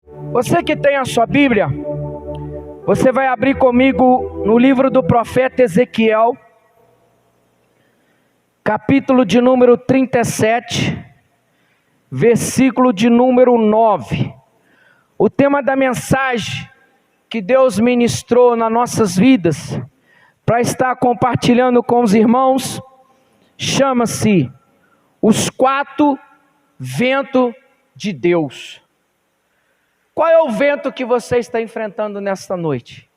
Você que tem a sua Bíblia, você vai abrir comigo no livro do profeta Ezequiel, capítulo de número 37, versículo de número 9. O tema da mensagem que Deus ministrou nas nossas vidas, para estar compartilhando com os irmãos, chama-se Os 4 Ventos de Deus. Qual é o vento que você está enfrentando nesta noite?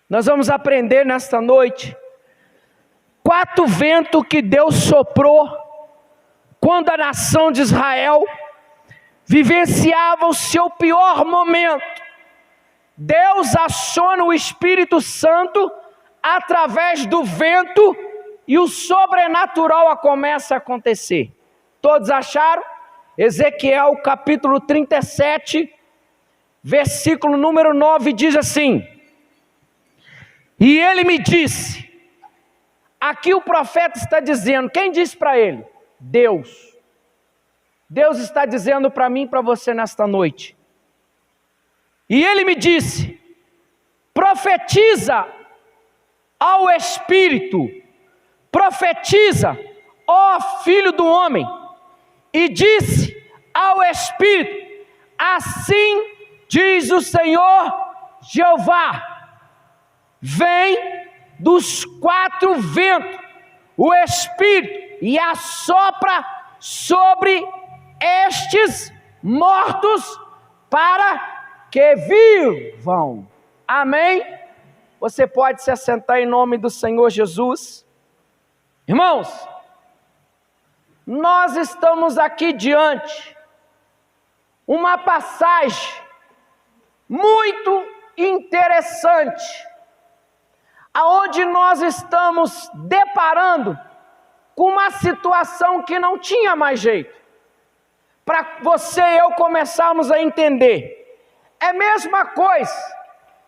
Nós vamos aprender nesta noite 4 ventos que Deus soprou quando a nação de Israel vivenciava o seu pior momento. Deus aciona o Espírito Santo através do vento e o sobrenatural começa a acontecer. Todos acharam? Ezequiel capítulo 37, versículo número 9 diz assim: e ele me disse, aqui o profeta está dizendo, quem disse para ele? Deus. Deus está dizendo para mim e para você nesta noite. E ele me disse, profetiza ao Espírito, profetiza, ó Filho do Homem, e disse ao Espírito, assim diz o Senhor Jeová, vem dos 4 ventos, o Espírito, e assopra sobre estes mortos para que vivam. Amém? Você pode se assentar em nome do Senhor Jesus. Irmãos, nós estamos aqui diante uma passagem muito interessante, aonde nós estamos deparando com uma situação que não tinha mais jeito. Para você e eu começarmos a entender, é a mesma coisa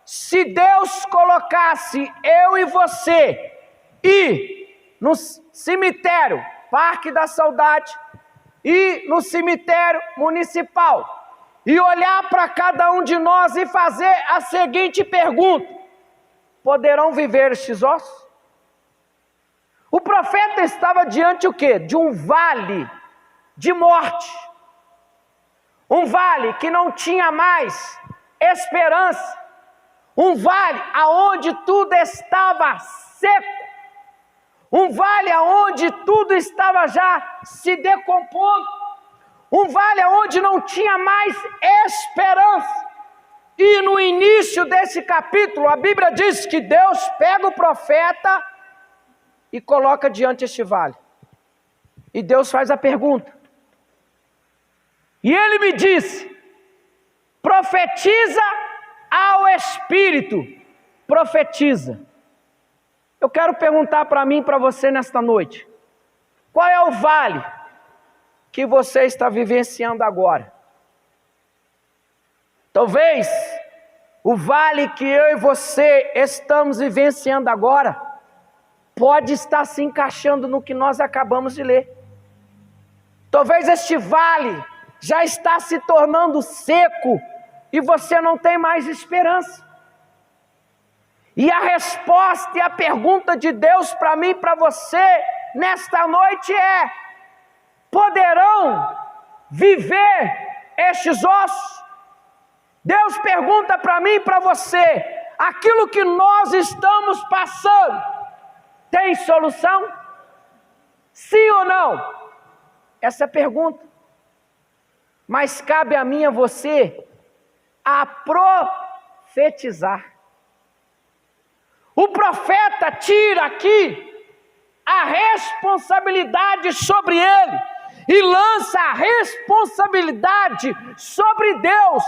se Deus colocasse eu e você ir no cemitério Parque da Saudade e no cemitério municipal e olhar para cada um de nós e fazer a seguinte pergunta: poderão viver estes ossos? O profeta estava diante o quê? De um vale de morte, um vale que não tinha mais esperança, um vale aonde tudo estava seco, um vale onde tudo estava já se decompondo, um vale onde não tinha mais esperança. E no início desse capítulo, a Bíblia diz que Deus pega o profeta e coloca diante este vale. E Deus faz a pergunta. E ele me disse, profetiza ao Espírito, profetiza. Eu quero perguntar para mim e para você nesta noite, qual é o vale que você está vivenciando agora? Talvez o vale que eu e você estamos vivenciando agora pode estar se encaixando no que nós acabamos de ler. Talvez este vale já está se tornando seco e você não tem mais esperança. E a resposta e a pergunta de Deus para mim e para você nesta noite é: poderão viver estes ossos? Deus pergunta para mim e para você: aquilo que nós estamos passando tem solução? Sim ou não? Essa é a pergunta. Mas cabe a mim e a você a profetizar. O profeta tira aqui a responsabilidade sobre ele e lança a responsabilidade sobre Deus.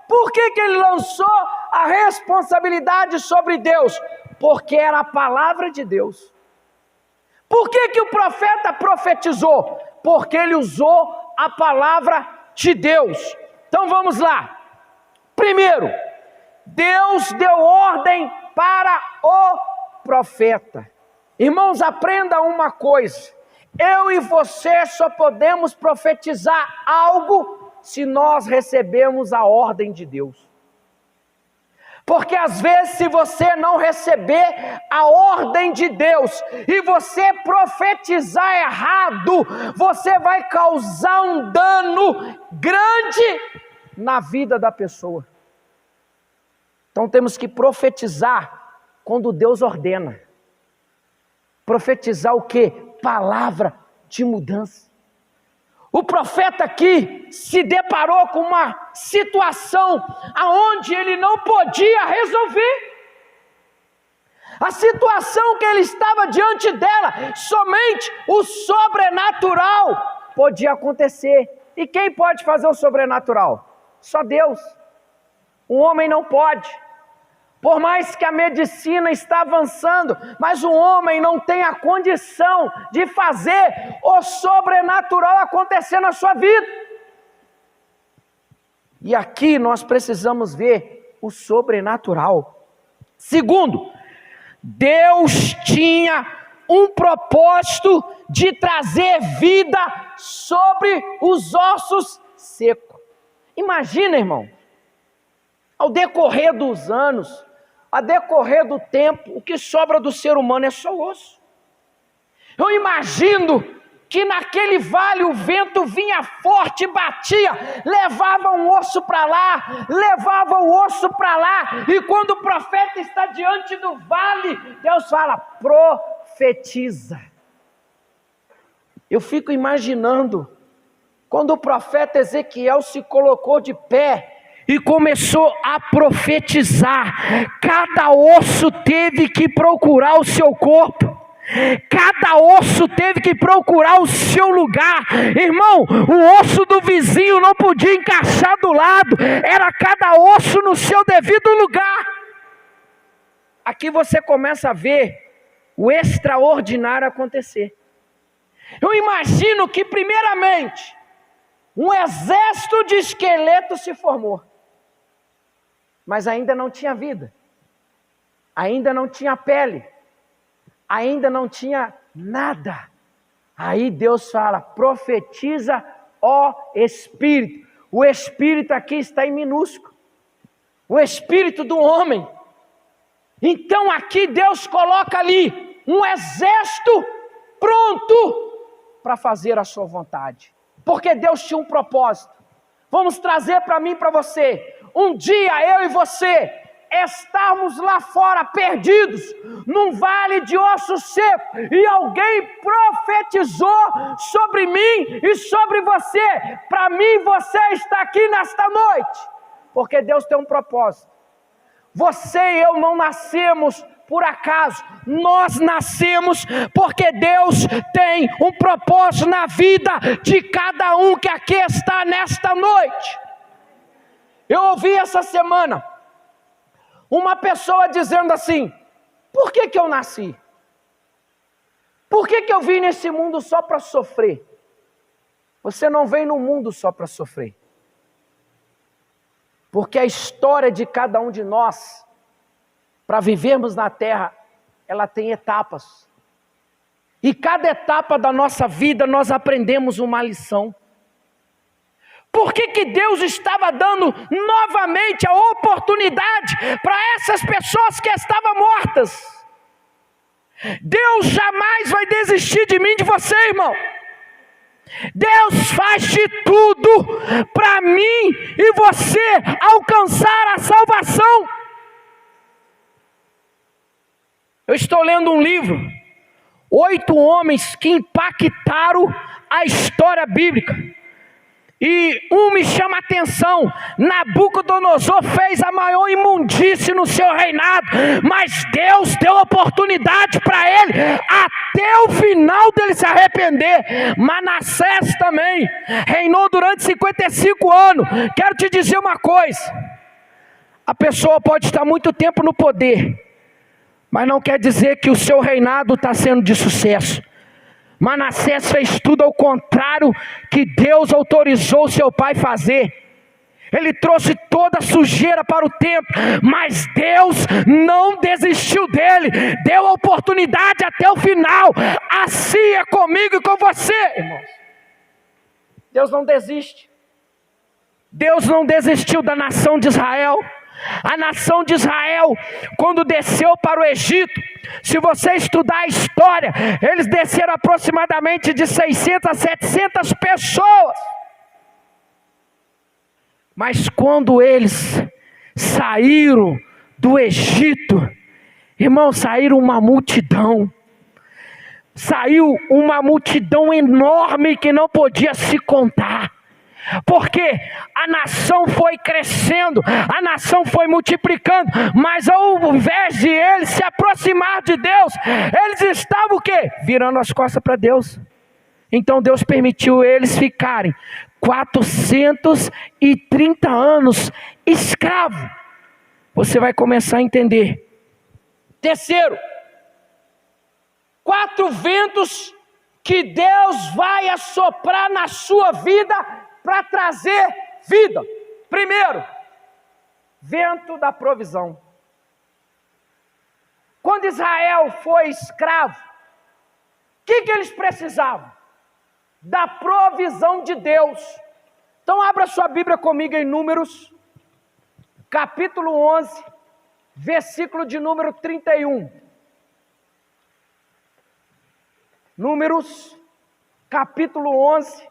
Por que ele lançou a responsabilidade sobre Deus? Porque era a palavra de Deus. Por que o profeta profetizou? Porque ele usou a palavra de Deus. Então vamos lá. Primeiro, Deus deu ordem para o profeta. Irmãos, aprenda uma coisa: eu e você só podemos profetizar algo se nós recebemos a ordem de Deus. Porque às vezes, se você não receber a ordem de Deus e você profetizar errado, você vai causar um dano grande na vida da pessoa. Então temos que profetizar quando Deus ordena. Profetizar o quê? Palavra de mudança. O profeta aqui se deparou com uma situação aonde ele não podia resolver. A situação que ele estava diante dela, somente o sobrenatural podia acontecer. E quem pode fazer o sobrenatural? Só Deus. O homem não pode. Por mais que a medicina está avançando, mas o homem não tem a condição de fazer o sobrenatural acontecer na sua vida. E aqui nós precisamos ver o sobrenatural. Segundo, Deus tinha um propósito de trazer vida sobre os ossos secos. Imagina, irmão, ao decorrer dos anos, a decorrer do tempo, o que sobra do ser humano é só osso. Eu imagino que naquele vale o vento vinha forte, batia, levava um osso para lá, levava o osso para lá, e quando o profeta está diante do vale, Deus fala, profetiza. Eu fico imaginando, quando o profeta Ezequiel se colocou de pé, e começou a profetizar, cada osso teve que procurar o seu corpo, cada osso teve que procurar o seu lugar. Irmão, o osso do vizinho não podia encaixar do lado, era cada osso no seu devido lugar. Aqui você começa a ver o extraordinário acontecer. Eu imagino que primeiramente, um exército de esqueletos se formou. Mas ainda não tinha vida, ainda não tinha pele, ainda não tinha nada. Aí Deus fala, profetiza, ó Espírito. O Espírito aqui está em minúsculo, o Espírito do homem. Então aqui Deus coloca ali um exército pronto para fazer a sua vontade. Porque Deus tinha um propósito. Vamos trazer para mim e para você. Um dia eu e você estarmos lá fora perdidos, num vale de ossos secos, e alguém profetizou sobre mim e sobre você. Para mim você está aqui nesta noite, porque Deus tem um propósito. Você e eu não nascemos por acaso, nós nascemos porque Deus tem um propósito na vida de cada um que aqui está nesta noite. Eu ouvi essa semana uma pessoa dizendo assim, por que eu nasci? Por que eu vim nesse mundo só para sofrer? Você não vem no mundo só para sofrer. Porque a história de cada um de nós, para vivermos na terra, ela tem etapas. E cada etapa da nossa vida nós aprendemos uma lição. Por que Deus estava dando novamente a oportunidade para essas pessoas que estavam mortas? Deus jamais vai desistir de mim, de você, irmão. Deus faz de tudo para mim e você alcançar a salvação. Eu estou lendo um livro, 8 homens que impactaram a história bíblica. E me chama a atenção, Nabucodonosor fez a maior imundície no seu reinado, mas Deus deu oportunidade para ele, até o final dele se arrepender. Manassés também, reinou durante 55 anos, quero te dizer uma coisa, a pessoa pode estar muito tempo no poder, mas não quer dizer que o seu reinado está sendo de sucesso. Manassés fez tudo ao contrário que Deus autorizou seu pai fazer. Ele trouxe toda a sujeira para o templo, mas Deus não desistiu dele, deu a oportunidade até o final. Assim é comigo e com você, irmãos. Deus não desiste. Deus não desistiu da nação de Israel. A nação de Israel, quando desceu para o Egito, se você estudar a história, eles desceram aproximadamente de 600 a 700 pessoas. Mas quando eles saíram do Egito, irmão, saíram uma multidão. Saiu uma multidão enorme que não podia se contar. Porque a nação foi crescendo, a nação foi multiplicando, mas ao invés de eles se aproximar de Deus, eles estavam o quê? Virando as costas para Deus. Então Deus permitiu eles ficarem 430 anos escravos. Você vai começar a entender. Terceiro, 4 ventos que Deus vai assoprar na sua vida para trazer vida. Primeiro, vento da provisão. Quando Israel foi escravo, o que eles precisavam? Da provisão de Deus. Então abra sua Bíblia comigo em Números, capítulo 11, versículo de número 31. Números, capítulo 11,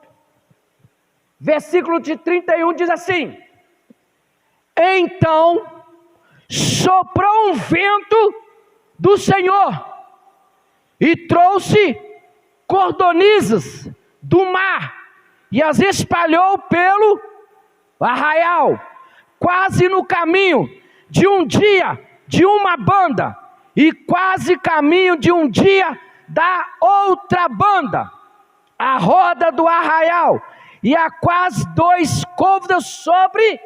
versículo de 31 diz assim: então soprou um vento do Senhor e trouxe cordonizas do mar e as espalhou pelo arraial, quase no caminho de um dia de uma banda e quase caminho de um dia da outra banda, a roda do arraial, e há quase 2 côvados sobre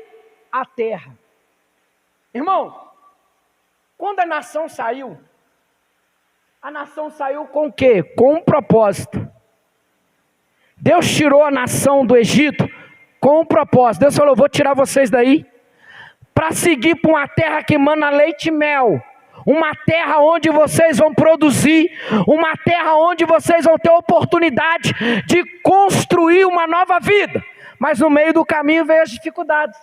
a terra. Irmãos, quando a nação saiu com o quê? Com um propósito. Deus tirou a nação do Egito com um propósito. Deus falou: vou tirar vocês daí para seguir para uma terra que mana leite e mel. Uma terra onde vocês vão produzir, uma terra onde vocês vão ter oportunidade de construir uma nova vida. Mas no meio do caminho veio as dificuldades.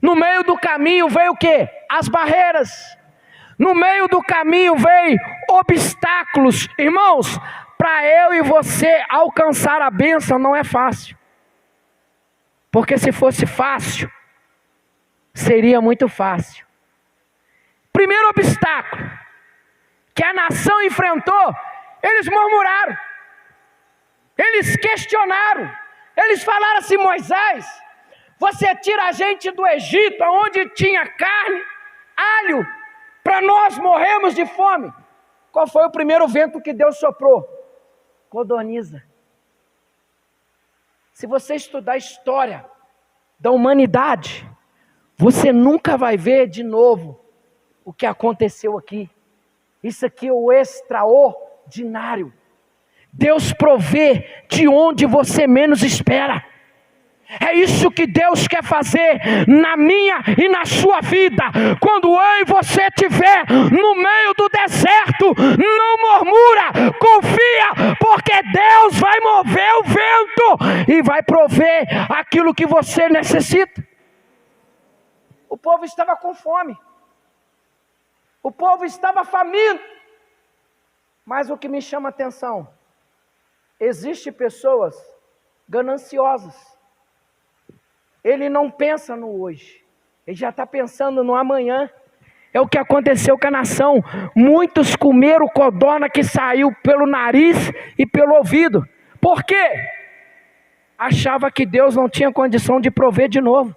No meio do caminho veio o quê? As barreiras. No meio do caminho veio obstáculos. Irmãos, para eu e você alcançar a bênção não é fácil. Porque se fosse fácil, seria muito fácil. Primeiro obstáculo que a nação enfrentou, eles murmuraram, eles questionaram, eles falaram assim: Moisés, você tira a gente do Egito, onde tinha carne, alho, para nós morrermos de fome. Qual foi o primeiro vento que Deus soprou? Codorniza. Se você estudar a história da humanidade, você nunca vai ver de novo o que aconteceu aqui. Isso aqui é o extraordinário. Deus provê de onde você menos espera. É isso que Deus quer fazer na minha e na sua vida. Quando eu e você estiver no meio do deserto, não murmura, confia, porque Deus vai mover o vento e vai prover aquilo que você necessita. O povo estava com fome. O povo estava faminto. Mas o que me chama a atenção, existem pessoas gananciosas. Ele não pensa no hoje, ele já está pensando no amanhã. É o que aconteceu com a nação. Muitos comeram codorna que saiu pelo nariz e pelo ouvido. Por quê? Achava que Deus não tinha condição de prover de novo.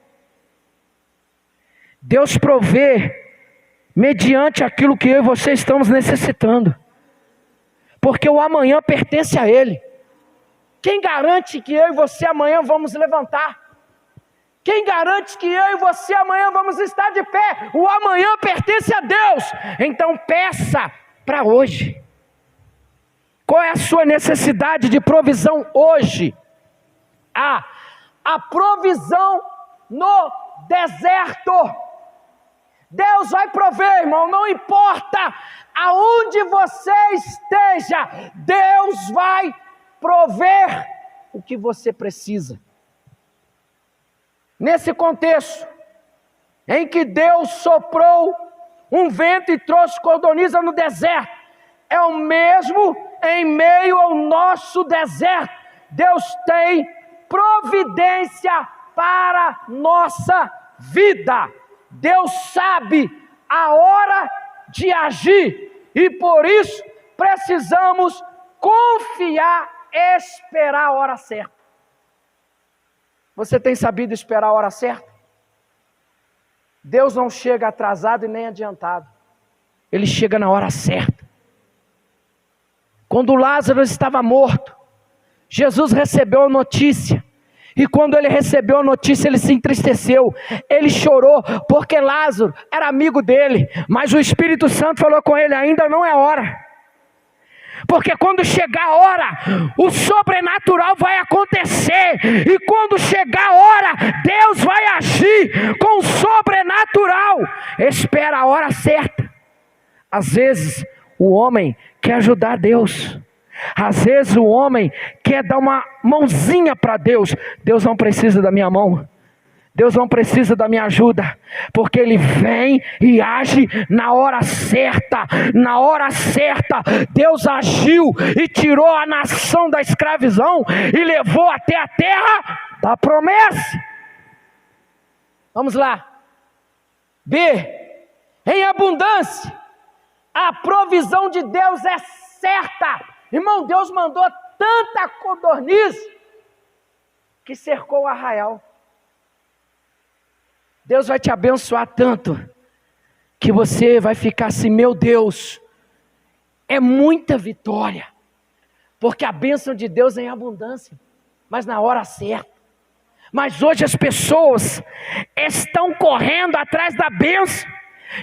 Deus provê mediante aquilo que eu e você estamos necessitando. Porque o amanhã pertence a Ele. Quem garante que eu e você amanhã vamos levantar? Quem garante que eu e você amanhã vamos estar de pé? O amanhã pertence a Deus. Então peça para hoje. Qual é a sua necessidade de provisão hoje? A provisão no deserto. Deus vai prover, irmão, não importa aonde você esteja, Deus vai prover o que você precisa. nesse contexto, em que Deus soprou um vento e trouxe codorniza no deserto, é o mesmo em meio ao nosso deserto. Deus tem providência para nossa vida. Deus sabe a hora de agir e por isso precisamos confiar, esperar a hora certa. Você tem sabido esperar a hora certa? Deus não chega atrasado e nem adiantado. Ele chega na hora certa. Quando Lázaro estava morto, Jesus recebeu a notícia. E quando ele recebeu a notícia, ele se entristeceu. Ele chorou, porque Lázaro era amigo dele. Mas o Espírito Santo falou com ele: ainda não é hora. Porque quando chegar a hora, o sobrenatural vai acontecer. E quando chegar a hora, Deus vai agir com o sobrenatural. Espera a hora certa. Às vezes o homem quer ajudar Deus. Às vezes o homem quer dar uma mãozinha para Deus. Deus não precisa da minha mão. Deus não precisa da minha ajuda, porque Ele vem e age na hora certa. Na hora certa, Deus agiu e tirou a nação da escravidão e levou até a terra da promessa. Vamos lá. B. Em abundância, a provisão de Deus é certa. Irmão, Deus mandou tanta codorniz que cercou o arraial. Deus vai te abençoar tanto que você vai ficar assim: meu Deus, é muita vitória, porque a bênção de Deus é em abundância, mas na hora certa. Mas hoje as pessoas estão correndo atrás da bênção.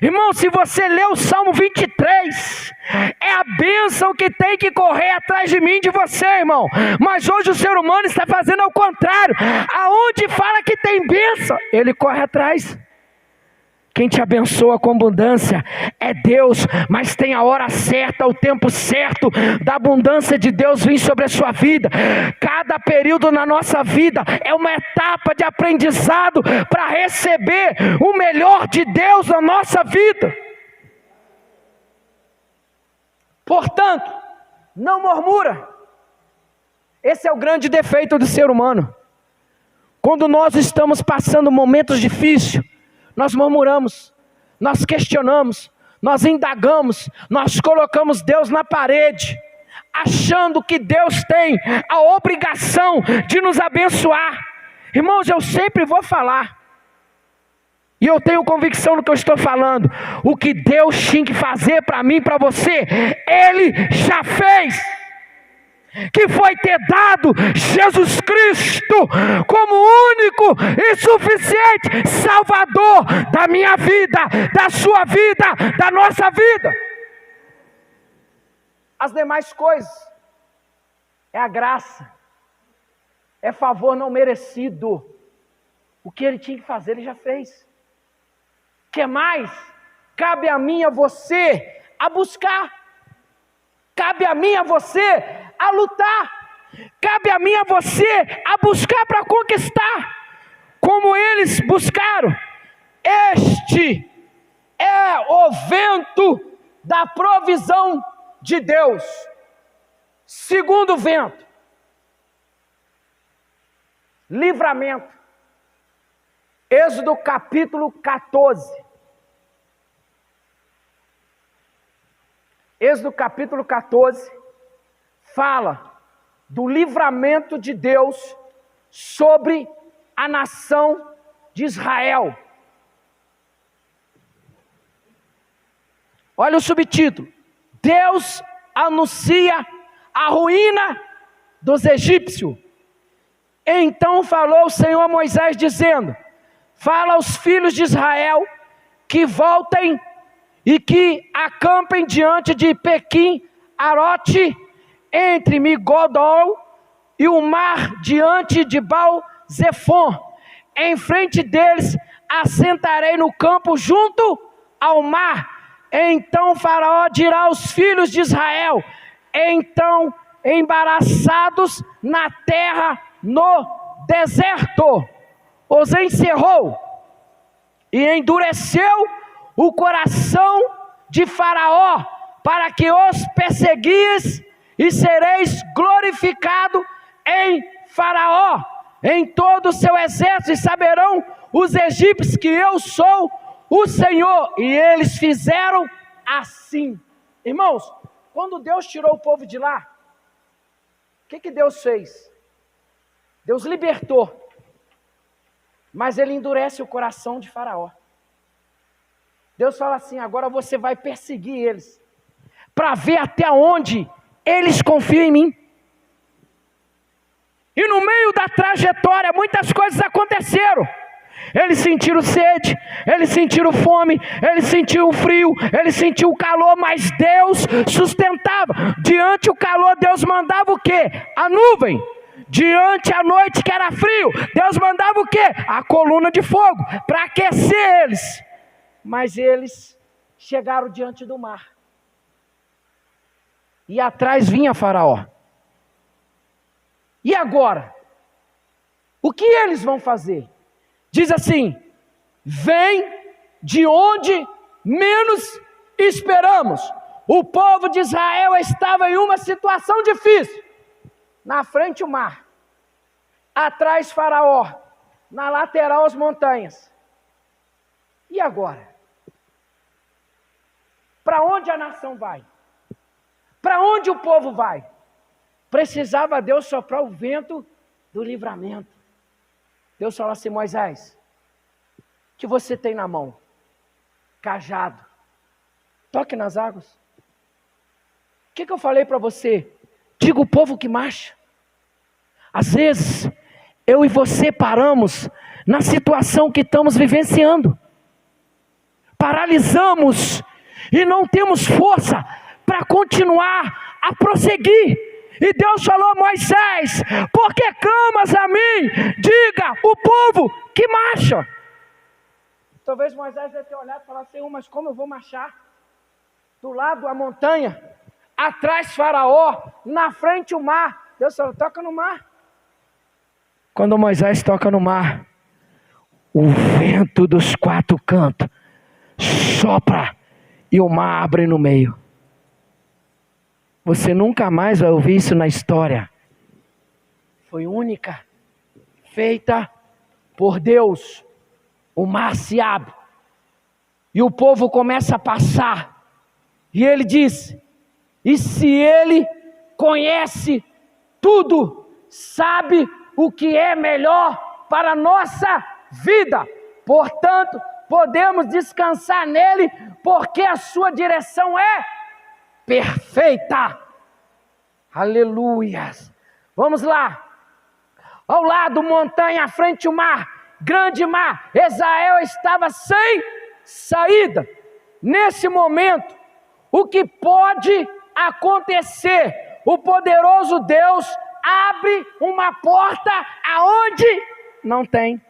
Irmão, se você ler o Salmo 23, é a bênção que tem que correr atrás de mim, de você, irmão. Mas hoje o ser humano está fazendo ao contrário. Aonde fala que tem bênção, ele corre atrás. Quem te abençoa com abundância é Deus, mas tem a hora certa, o tempo certo da abundância de Deus vir sobre a sua vida. Cada período na nossa vida é uma etapa de aprendizado para receber o melhor de Deus na nossa vida. Portanto, não murmura. Esse é o grande defeito do ser humano. Quando nós estamos passando momentos difíceis, nós murmuramos, nós questionamos, nós indagamos, nós colocamos Deus na parede, achando que Deus tem a obrigação de nos abençoar. Irmãos, eu sempre vou falar, e eu tenho convicção no que eu estou falando: o que Deus tinha que fazer para mim e para você, Ele já fez. Que foi ter dado Jesus Cristo como único e suficiente Salvador da minha vida, da sua vida, da nossa vida. As demais coisas é a graça, é favor não merecido. O que Ele tinha que fazer, Ele já fez. O que mais? Cabe a mim e a você a buscar. Cabe a mim e a você a lutar. Cabe a mim e a você a buscar para conquistar, como eles buscaram. Este é o vento da provisão de Deus. Segundo vento, livramento. Êxodo capítulo 14. Êxodo capítulo 14 fala do livramento de Deus sobre a nação de Israel. Olha o subtítulo: Deus anuncia a ruína dos egípcios. Então falou o Senhor a Moisés dizendo: fala aos filhos de Israel que voltem e que acampem diante de Pequim, Arote, entre Migodol e o mar diante de Baal-Zefon. Em frente deles assentarei no campo junto ao mar. Então Faraó dirá aos filhos de Israel: então embaraçados na terra no deserto. os encerrou e endureceu o coração de Faraó, para que os perseguis, e sereis glorificado em Faraó, em todo o seu exército, e saberão os egípcios que eu sou o Senhor. E eles fizeram assim. Irmãos, quando Deus tirou o povo de lá, o que Deus fez? Deus libertou, mas Ele endurece o coração de Faraó. Deus fala assim: agora você vai perseguir eles, para ver até onde eles confiam em mim. E no meio da trajetória, muitas coisas aconteceram. Eles sentiram sede, eles sentiram fome, eles sentiram frio, eles sentiram o calor, mas Deus sustentava. Diante o calor, Deus mandava o quê? A nuvem. Diante a noite, que era frio, Deus mandava o quê? A coluna de fogo, para aquecer eles. Mas eles chegaram diante do mar. E atrás vinha Faraó. E agora? O que eles vão fazer? Diz assim: vem de onde menos esperamos. O povo de Israel estava em uma situação difícil. Na frente o mar, atrás Faraó, na lateral as montanhas. E agora? Para onde a nação vai? Para onde o povo vai? Precisava Deus soprar o vento do livramento. Deus falou assim: Moisés, o que você tem na mão? Cajado. Toque nas águas. O que eu falei para você? Diga o povo que marcha. Às vezes, eu e você paramos na situação que estamos vivenciando. Paralisamos e não temos força para continuar a prosseguir. E Deus falou: Moisés, por que clamas a mim? Diga o povo que marcha. Talvez Moisés deve ter olhado e falado: Senhor, mas como eu vou marchar? Do lado a montanha, atrás Faraó, na frente o mar. Deus falou: toca no mar. Quando Moisés toca no mar, o vento dos quatro cantos sopra e o mar abre no meio. Você nunca mais vai ouvir isso na história. Foi única, feita por Deus. O mar se abre e o povo começa a passar. E ele diz: e se ele conhece tudo, sabe o que é melhor para a nossa vida, portanto, podemos descansar nele, porque a sua direção é perfeita. Aleluias. Vamos lá. Ao lado montanha, à frente o mar, grande mar. Israel estava sem saída. Nesse momento, o que pode acontecer? O poderoso Deus abre uma porta aonde não tem.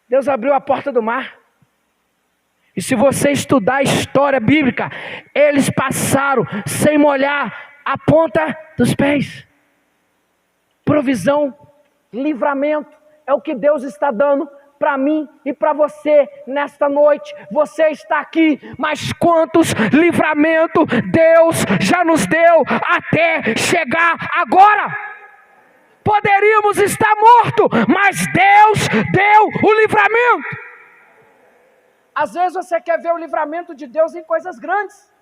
Deus abriu a porta do mar. E se você estudar a história bíblica, eles passaram sem molhar a ponta dos pés. Provisão, livramento, é o que Deus está dando para mim e para você nesta noite. Você está aqui, mas quantos livramentos Deus já nos deu até chegar agora? Poderíamos estar mortos, mas Deus deu o livramento. Às vezes você quer ver o livramento de Deus em coisas grandes,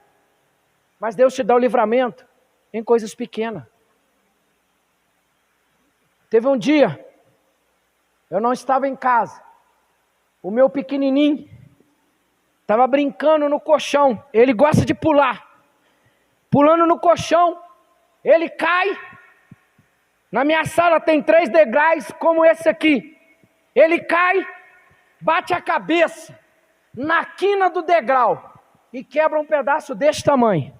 mas Deus te dá o livramento em coisas pequenas. Teve um dia, eu não estava em casa, o meu pequenininho estava brincando no colchão. Ele gosta de pular, pulando no colchão, ele cai. Na minha sala tem 3 degraus como esse aqui. Ele cai, bate a cabeça na quina do degrau e quebra um pedaço deste tamanho.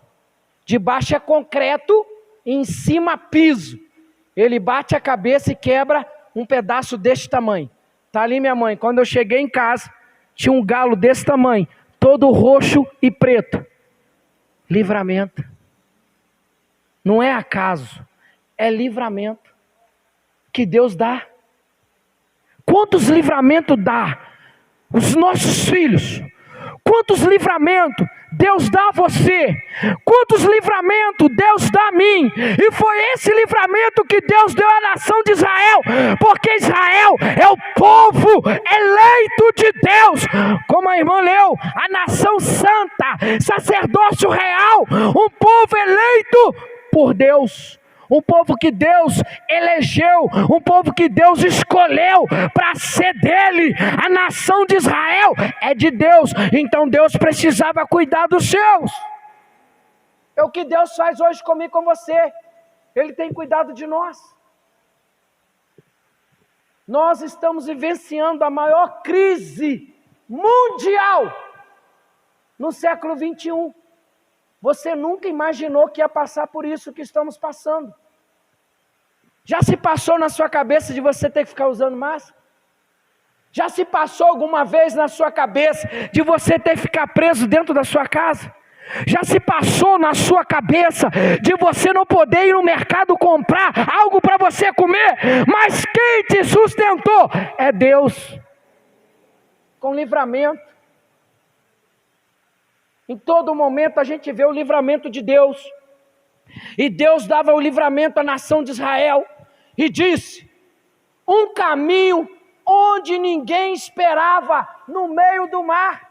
De baixo é concreto e em cima piso. Ele bate a cabeça e quebra um pedaço deste tamanho. Tá ali minha mãe. Quando eu cheguei em casa, tinha um galo desse tamanho, todo roxo e preto. Livramento. Não é acaso, é livramento que Deus dá. Quantos livramentos dá os nossos filhos? Quantos livramentos Deus dá a você? Quantos livramentos Deus dá a mim? E foi esse livramento que Deus deu à nação de Israel, porque Israel é o povo eleito de Deus. Como a irmã leu, a nação santa, sacerdócio real, um povo eleito por Deus. Um povo que Deus elegeu, um povo que Deus escolheu para ser dele. A nação de Israel é de Deus, então Deus precisava cuidar dos seus. É o que Deus faz hoje comigo e com você. Ele tem cuidado de nós. Nós estamos vivenciando a maior crise mundial no século 21. Você nunca imaginou que ia passar por isso que estamos passando. Já se passou na sua cabeça de você ter que ficar usando máscara? Já se passou alguma vez na sua cabeça de você ter que ficar preso dentro da sua casa? Já se passou na sua cabeça de você não poder ir no mercado comprar algo para você comer? Mas quem te sustentou é Deus, com livramento. Em todo momento a gente vê o livramento de Deus. E Deus dava o livramento à nação de Israel. E disse, um caminho onde ninguém esperava, no meio do mar.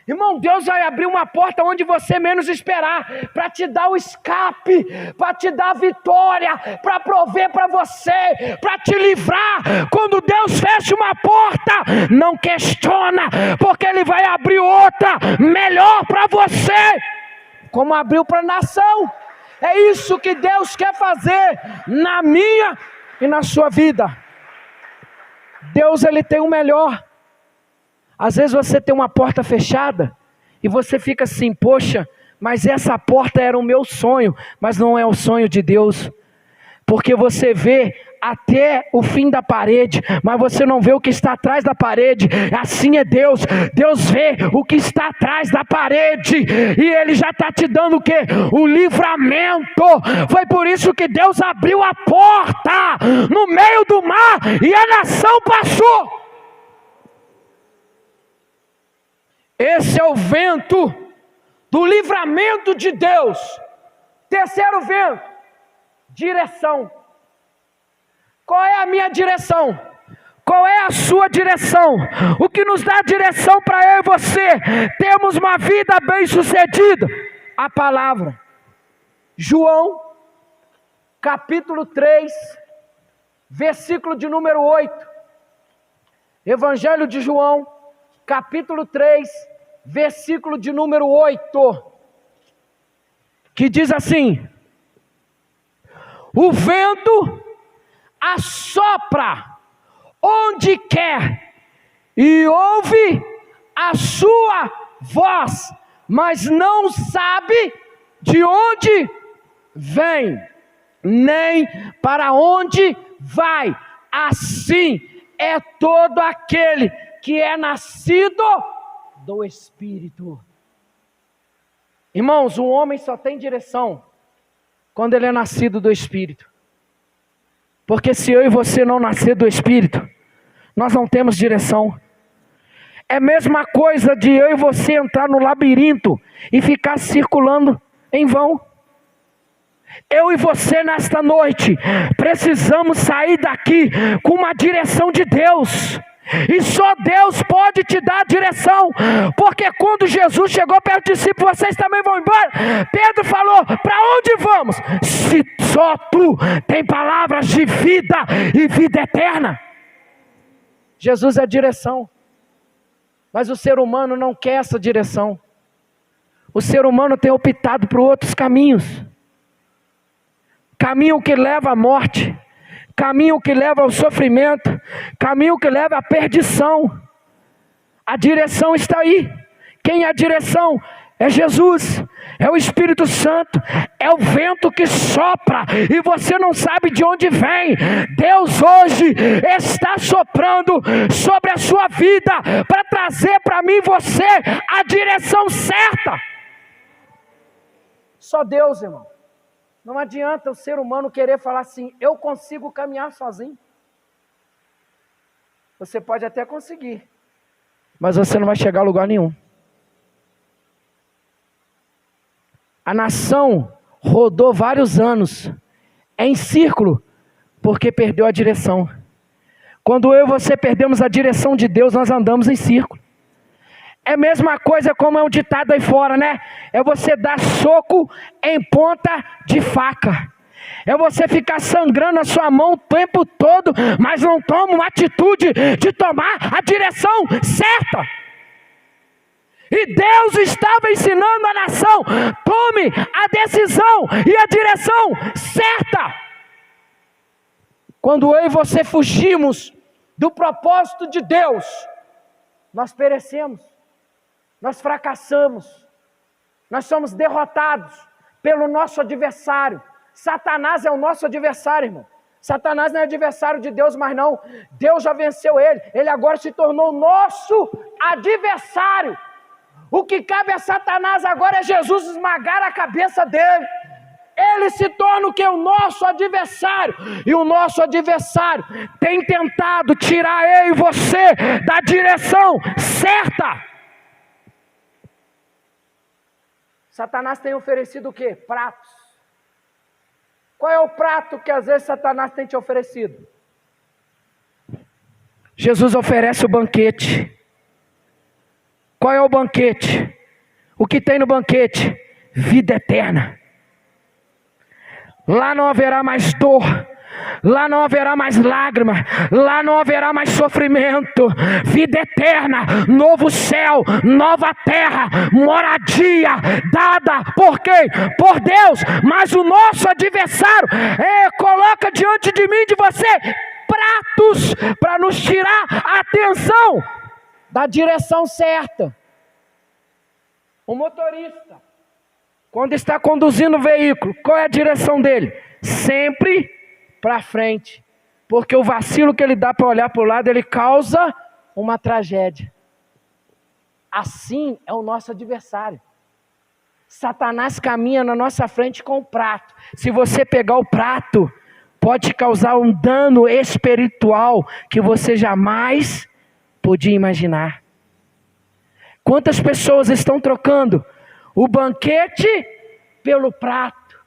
Irmão, Deus vai abrir uma porta onde você menos esperar, para te dar o escape, para te dar a vitória, para prover para você, para te livrar. Quando Deus fecha uma porta, não questiona, porque Ele vai abrir outra, melhor para você, como abriu para a nação. É isso que Deus quer fazer na minha e na sua vida. Deus, Ele tem o melhor. Às vezes você tem uma porta fechada e você fica assim, poxa, mas essa porta era o meu sonho, mas não é o sonho de Deus. Porque você vê até o fim da parede, mas você não vê o que está atrás da parede. Assim é Deus. Deus vê o que está atrás da parede e Ele já está te dando o quê? O livramento. Foi por isso que Deus abriu a porta no meio do mar e a nação passou. Esse é o vento do livramento de Deus. Terceiro vento, direção. Qual é a minha direção? Qual é a sua direção? O que nos dá direção para eu e você termos uma vida bem-sucedida? A palavra. João, capítulo 3, versículo de número 8. Evangelho de João, capítulo 3, versículo de número 8, que diz assim: o vento assopra onde quer e ouve a sua voz, mas não sabe de onde vem, nem para onde vai. Assim é todo aquele que é nascido do Espírito. Irmãos, um homem só tem direção quando ele é nascido do Espírito. Porque se eu e você não nascer do Espírito, nós não temos direção. É a mesma coisa de eu e você entrar no labirinto e ficar circulando em vão. Eu e você nesta noite precisamos sair daqui com uma direção de Deus. E só Deus pode te dar a direção. Porque quando Jesus chegou perto dos discípulos, vocês também vão embora? Pedro falou, para onde vamos? Se só tu tem palavras de vida e vida eterna. Jesus é a direção. Mas o ser humano não quer essa direção. O ser humano tem optado por outros caminhos. Caminho que leva à morte, caminho que leva ao sofrimento, caminho que leva à perdição. A direção está aí. Quem é a direção? É Jesus, é o Espírito Santo, é o vento que sopra e você não sabe de onde vem. Deus hoje está soprando sobre a sua vida para trazer para mim e você a direção certa. Só Deus, irmão. Não adianta o ser humano querer falar assim, eu consigo caminhar sozinho. Você pode até conseguir, mas você não vai chegar a lugar nenhum. A nação rodou vários anos em círculo, porque perdeu a direção. Quando eu e você perdemos a direção de Deus, nós andamos em círculo. É a mesma coisa como é um ditado aí fora, né? É você dar soco em ponta de faca. É você ficar sangrando a sua mão o tempo todo, mas não toma uma atitude de tomar a direção certa. E Deus estava ensinando a nação: tome a decisão e a direção certa. Quando eu e você fugimos do propósito de Deus, nós perecemos, nós fracassamos, nós somos derrotados pelo nosso adversário. Satanás é o nosso adversário, irmão. Satanás não é adversário de Deus, mas não. Deus já venceu ele. Ele agora se tornou nosso adversário. O que cabe a Satanás agora é Jesus esmagar a cabeça dele. Ele se torna o que? O nosso adversário. E o nosso adversário tem tentado tirar eu e você da direção certa. Satanás tem oferecido o quê? Pratos. Qual é o prato que às vezes Satanás tem te oferecido? Jesus oferece o banquete. Qual é o banquete? O que tem no banquete? Vida eterna. Lá não haverá mais dor, lá não haverá mais lágrima, lá não haverá mais sofrimento. Vida eterna, novo céu, nova terra, moradia dada por quem? Por Deus. Mas o nosso adversário coloca diante de mim e de você pratos para nos tirar a atenção da direção certa. O motorista, quando está conduzindo o veículo, qual é a direção dele? Sempre para frente, porque o vacilo que ele dá para olhar para o lado, ele causa uma tragédia. Assim é o nosso adversário. Satanás caminha na nossa frente com o prato. Se você pegar o prato, pode causar um dano espiritual que você jamais podia imaginar. Quantas pessoas estão trocando o banquete pelo prato?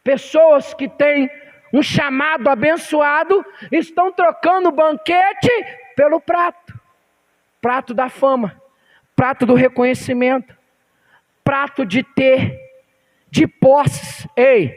Pessoas que têm um chamado abençoado estão trocando o banquete pelo prato. Prato da fama, prato do reconhecimento, prato de ter, de posses. Ei,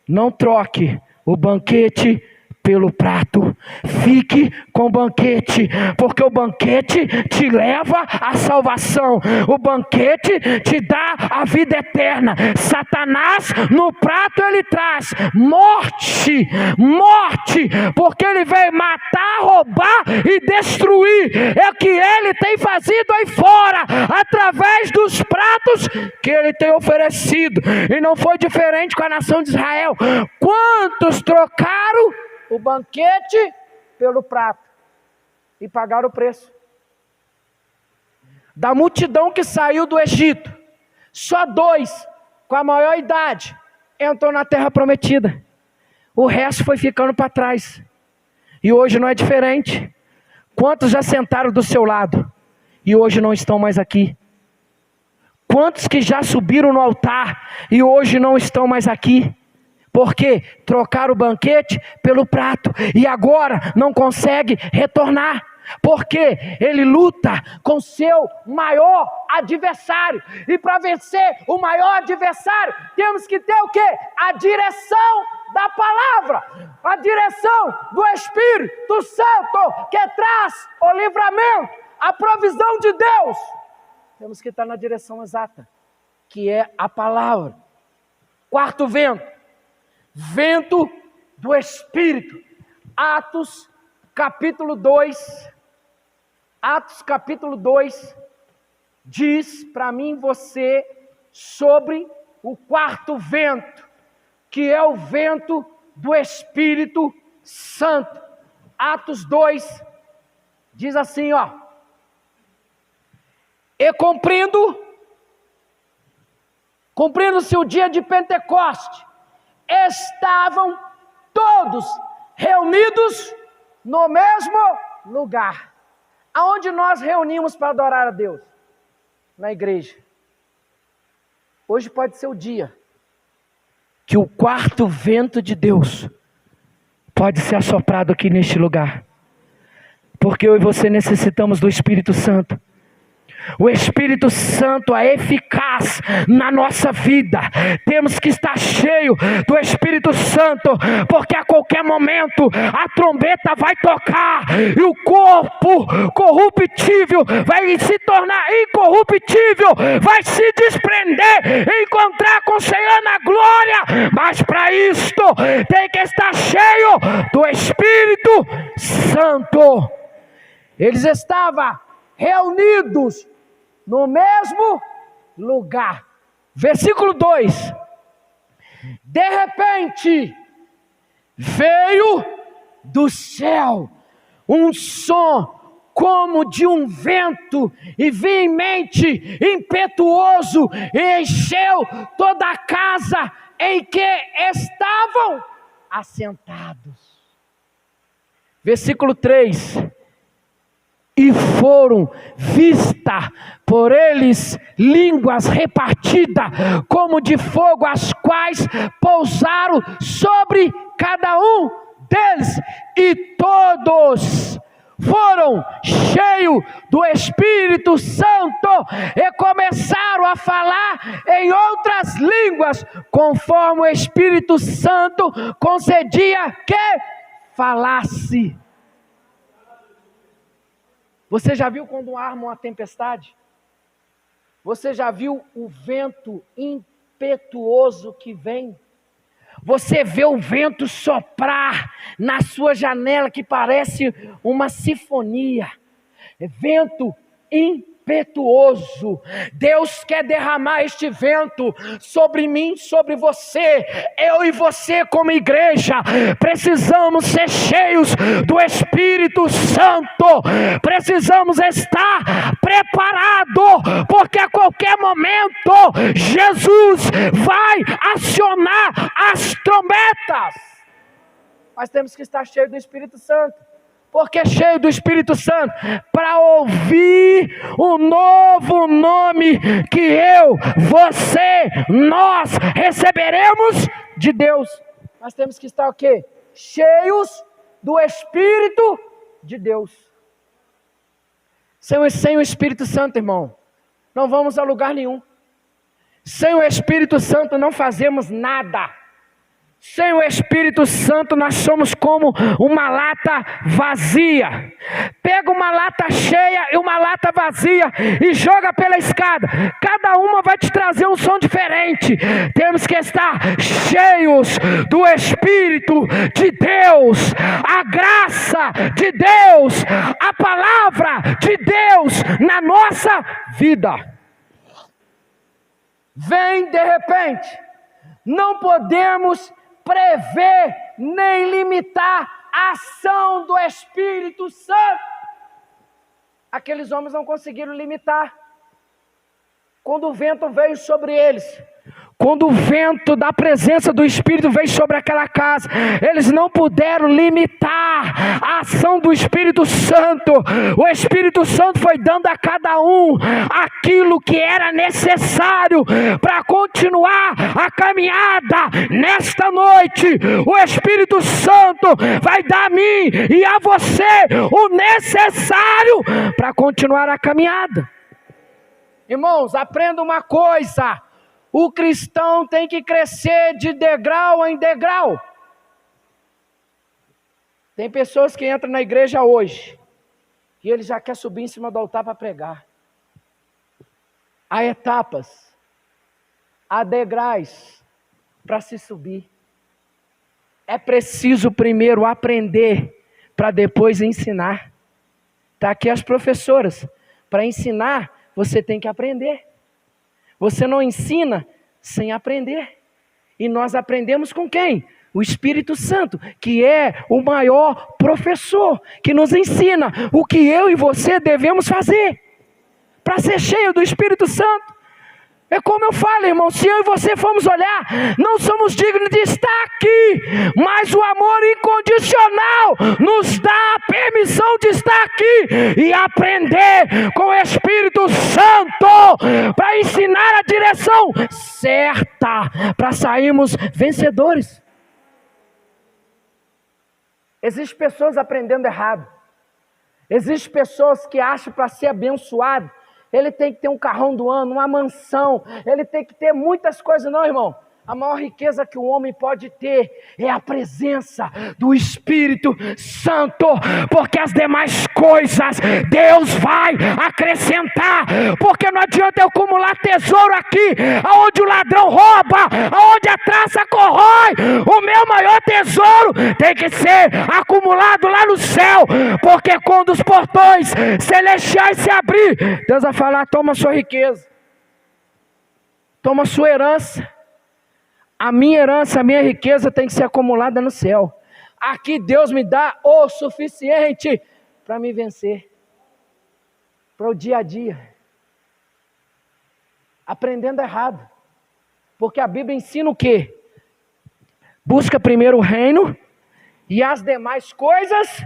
não troque o banquete pelo prato. Fique com o banquete, porque o banquete te leva à salvação. O banquete te dá a vida eterna. Satanás no prato ele traz morte, morte, porque ele veio matar, roubar e destruir. É o que ele tem fazido aí fora, através dos pratos que ele tem oferecido. E não foi diferente com a nação de Israel. Quantos trocaram o banquete pelo prato e pagaram o preço? Da multidão que saiu do Egito, só 2 com a maior idade entrou na terra prometida. O resto foi ficando para trás. E hoje não é diferente. Quantos já sentaram do seu lado e hoje não estão mais aqui? Quantos que já subiram no altar e hoje não estão mais aqui? Porque trocaram o banquete pelo prato e agora não consegue retornar. Porque ele luta com seu maior adversário. E para vencer o maior adversário, temos que ter o quê? A direção da palavra, a direção do Espírito Santo, que traz o livramento, a provisão de Deus. Temos que estar na direção exata, que é a palavra. Quarto vento, vento do Espírito. Atos capítulo 2, Atos capítulo 2, diz para mim e você sobre o quarto vento, que é o vento do Espírito Santo. Atos 2, diz assim, ó: e cumprindo-se o dia de Pentecoste, estavam todos reunidos no mesmo lugar. Aonde nós reunimos para adorar a Deus? Na igreja. Hoje pode ser o dia que o quarto vento de Deus pode ser assoprado aqui neste lugar. Porque eu e você necessitamos do Espírito Santo. O Espírito Santo é eficaz na nossa vida. Temos que estar cheio do Espírito Santo, porque a qualquer momento a trombeta vai tocar e o corpo corruptível vai se tornar incorruptível, vai se desprender e encontrar com o Senhor na glória. Mas para isto tem que estar cheio do Espírito Santo. Eles estavam reunidos no mesmo lugar. Versículo 2. De repente, veio do céu um som como de um vento e veemente, impetuoso, e encheu toda a casa em que estavam assentados. Versículo 3. E foram vistas por eles línguas repartidas como de fogo, as quais pousaram sobre cada um deles, e todos foram cheios do Espírito Santo e começaram a falar em outras línguas, conforme o Espírito Santo concedia que falasse. Você já viu quando arma uma tempestade? Você já viu o vento impetuoso que vem? Você vê o vento soprar na sua janela que parece uma sinfonia. É vento impetuoso. Deus quer derramar este vento sobre mim, sobre você. Eu e você como igreja precisamos ser cheios do Espírito Santo. Precisamos estar preparados, porque a qualquer momento Jesus vai acionar as trombetas. Mas temos que estar cheios do Espírito Santo. Porque cheio do Espírito Santo, para ouvir o novo nome que eu, você, nós receberemos de Deus. Nós temos que estar o quê? Cheios do Espírito de Deus. Sem o Espírito Santo, irmão, não vamos a lugar nenhum. Sem o Espírito Santo não fazemos nada. Sem o Espírito Santo nós somos como uma lata vazia. Pega uma lata cheia e uma lata vazia e joga pela escada. Cada uma vai te trazer um som diferente. Temos que estar cheios do Espírito de Deus. A graça de Deus, a palavra de Deus na nossa vida. Vem de repente. Não podemos prever nem limitar a ação do Espírito Santo. Aqueles homens não conseguiram limitar. Quando o vento veio sobre eles, quando o vento da presença do Espírito veio sobre aquela casa, eles não puderam limitar a ação do Espírito Santo. O Espírito Santo foi dando a cada um aquilo que era necessário para continuar a caminhada. Nesta noite, o Espírito Santo vai dar a mim e a você o necessário para continuar a caminhada. Irmãos, aprenda uma coisa: o cristão tem que crescer de degrau em degrau. Tem pessoas que entram na igreja hoje e ele já quer subir em cima do altar para pregar. Há etapas, há degraus para se subir. É preciso primeiro aprender para depois ensinar. Está aqui as professoras. Para ensinar, você tem que aprender. Você não ensina sem aprender. E nós aprendemos com quem? O Espírito Santo, que é o maior professor, que nos ensina o que eu e você devemos fazer para ser cheio do Espírito Santo. É como eu falo, irmão, se eu e você formos olhar, não somos dignos de estar aqui, mas o amor incondicional nos dá a permissão de estar aqui e aprender com o Espírito Santo para ensinar a direção certa, para sairmos vencedores. Existem pessoas aprendendo errado. Existem pessoas que acham para ser abençoado, ele tem que ter um carrão do ano, uma mansão, ele tem que ter muitas coisas. Não, irmão, a maior riqueza que o homem pode ter é a presença do Espírito Santo, porque as demais coisas Deus vai acrescentar, porque não adianta eu acumular tesouro aqui, aonde o ladrão rouba, aonde a traça corrói. O meu maior tesouro tem que ser acumulado lá no céu, porque quando os portões celestiais se abrir, Deus vai falar: toma sua riqueza, toma sua herança. A minha herança, a minha riqueza tem que ser acumulada no céu. Aqui Deus me dá o suficiente para me vencer, para o dia a dia. Aprendendo errado, porque a Bíblia ensina o quê? Busca primeiro o reino e as demais coisas.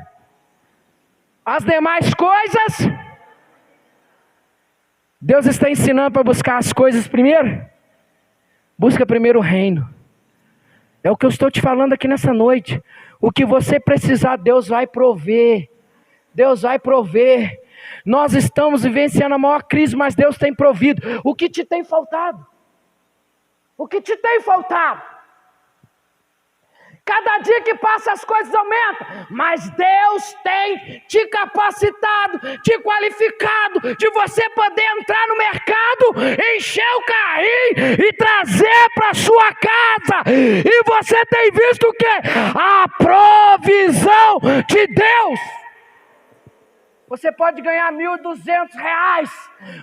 Deus está ensinando para buscar as coisas primeiro. Busca primeiro o reino. É o que eu estou te falando aqui nessa noite. O que você precisar, Deus vai prover. Deus vai prover. Nós estamos vivenciando a maior crise, mas Deus tem provido. O que te tem faltado? O que te tem faltado? Cada dia que passa as coisas aumentam, mas Deus tem te capacitado, te qualificado, de você poder entrar no mercado, encher o carrinho e trazer para sua casa. E você tem visto o quê? A provisão de Deus. Você pode ganhar R$1.200,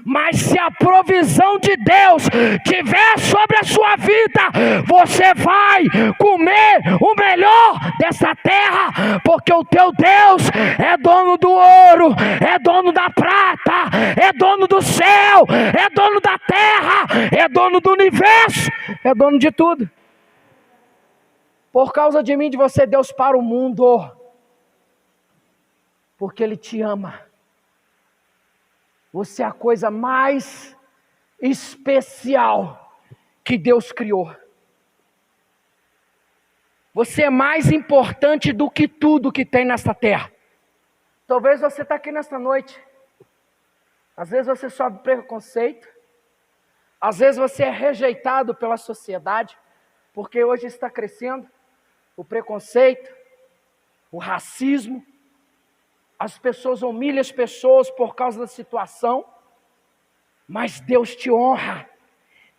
mas se a provisão de Deus tiver sobre a sua vida, você vai comer o melhor dessa terra, porque o teu Deus é dono do ouro, é dono da prata, é dono do céu, é dono da terra, é dono do universo, é dono de tudo. Por causa de mim, de você, Deus para o mundo, porque Ele te ama. Você é a coisa mais especial que Deus criou. Você é mais importante do que tudo que tem nesta terra. Talvez você está aqui nesta noite. Às vezes você sofre preconceito. Às vezes você é rejeitado pela sociedade, porque hoje está crescendo o preconceito, o racismo. As pessoas humilham as pessoas por causa da situação, mas Deus te honra,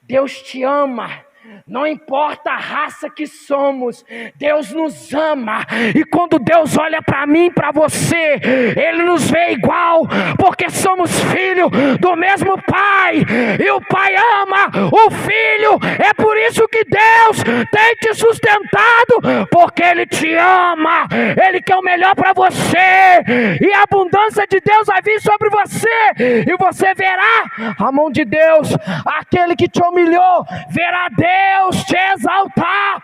Deus te ama. Não importa a raça que somos, Deus nos ama. E quando Deus olha para mim, para você, Ele nos vê igual, porque somos filhos do mesmo Pai. E o Pai ama o Filho. É por isso que Deus tem te sustentado, porque Ele te ama. Ele quer o melhor para você. E a abundância de Deus vai vir sobre você. E você verá a mão de Deus. Aquele que te humilhou verá Deus te exaltar,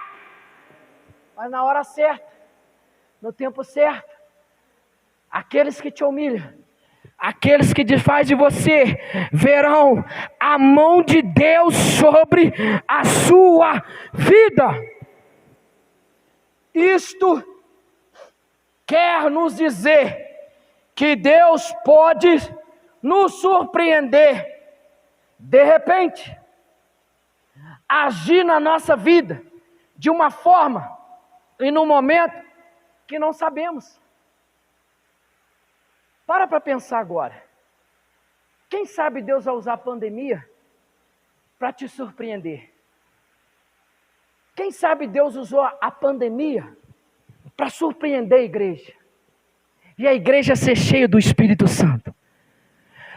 mas na hora certa, no tempo certo. Aqueles que te humilham, aqueles que desfazem de você, verão a mão de Deus sobre a sua vida. Isto quer nos dizer que Deus pode nos surpreender de repente, agir na nossa vida de uma forma e num momento que não sabemos. Para pensar agora. Quem sabe Deus vai usar a pandemia para te surpreender? Quem sabe Deus usou a pandemia para surpreender a igreja? E a igreja ser cheia do Espírito Santo.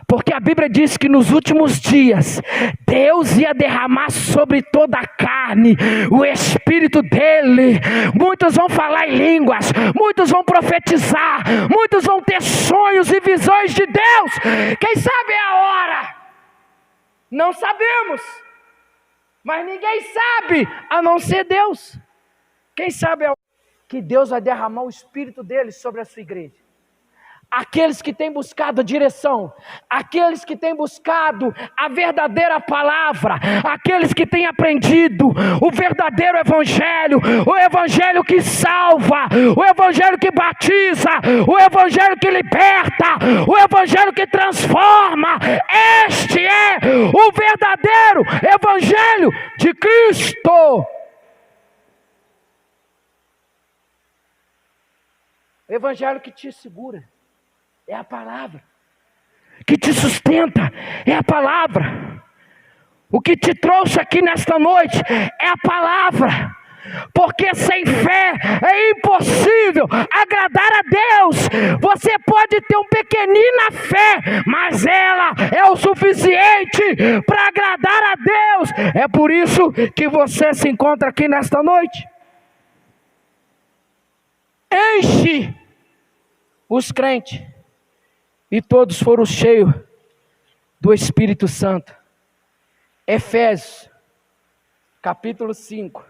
Porque a Bíblia diz que nos últimos dias, Deus ia derramar sobre toda a carne o Espírito dEle. Muitos vão falar em línguas, muitos vão profetizar, muitos vão ter sonhos e visões de Deus. Quem sabe é a hora? Não sabemos, Mas ninguém sabe, a não ser Deus. Quem sabe é que Deus vai derramar o Espírito dele sobre a sua igreja. Aqueles que têm buscado a direção, aqueles que têm buscado a verdadeira palavra, aqueles que têm aprendido o verdadeiro evangelho, o evangelho que salva, o evangelho que batiza, o evangelho que liberta, o evangelho que transforma. Este é o verdadeiro evangelho de Cristo. O evangelho que te segura é a palavra, que te sustenta é a palavra. O que te trouxe aqui nesta noite é a palavra, porque sem fé é impossível agradar a Deus. Você pode ter uma pequenina fé, mas ela é o suficiente para agradar a Deus. É por isso que você se encontra aqui nesta noite. Enche os crentes, e todos foram cheios do Espírito Santo. Efésios, capítulo 5.